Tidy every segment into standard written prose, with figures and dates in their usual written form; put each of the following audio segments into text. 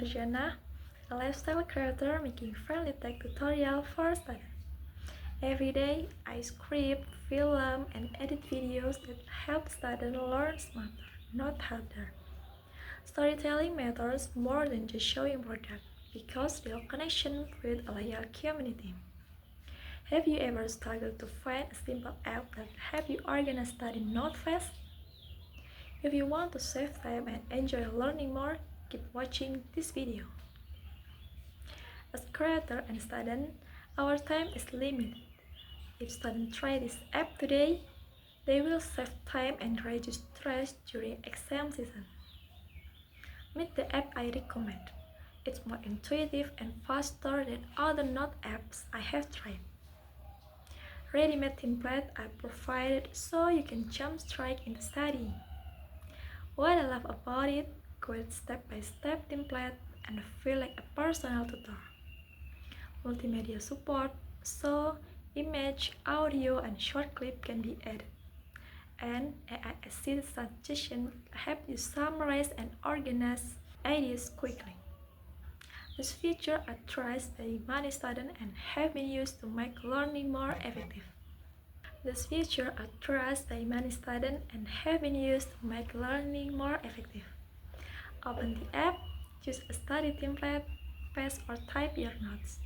Arjana, a lifestyle creator making friendly tech tutorial for students. Every day, I script, film, and edit videos that help students learn smarter, not harder. Storytelling matters more than just showing product because real connection with a loyal community. Have you ever struggled to find a simple app that help you organize study notes fast? If you want to save time and enjoy learning more, keep watching this video. As creator and student, our time is limited. If students try this app today, they will save time and reduce stress during exam season. Meet the app I recommend. It's more intuitive and faster than other note apps I have tried. Ready-made template are provided so you can jump straight into studying. What I love about it, quick step-by-step template and feel like a personal tutor. Multimedia support, so image, audio, and short clip can be added. And AI-assisted suggestion help you summarize and organize ideas quickly. This feature are trusted by many students and have been used to make learning more effective. This feature are trusted by many students and have been used to make learning more effective. Open the app, choose a study template, paste or type your notes.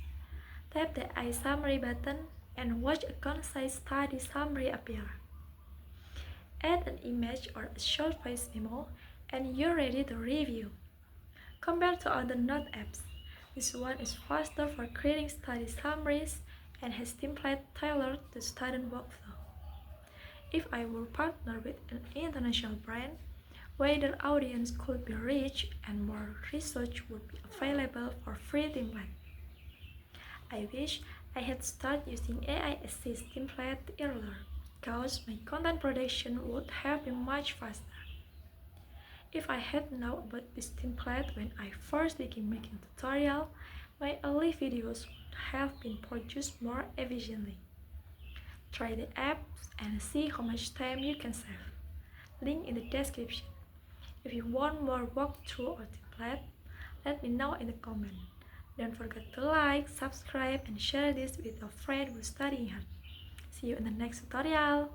Tap the I summary button and watch a concise study summary appear. Add an image or a short voice memo and you're ready to review. Compared to other note apps, this one is faster for creating study summaries and has template tailored to student workflow. If I were partnered with an international brand, wider audience could be reached and more research would be available for free template. I wish I had started using AI-assist template earlier, because my content production would have been much faster. If I had known about this template when I first began making tutorial, my early videos would have been produced more efficiently. Try the apps and see how much time you can save. Link in the description. If you want more walkthrough or template, let me know in the comment. Don't forget to like, subscribe, and share this with a friend who's studying hard. See you in the next tutorial.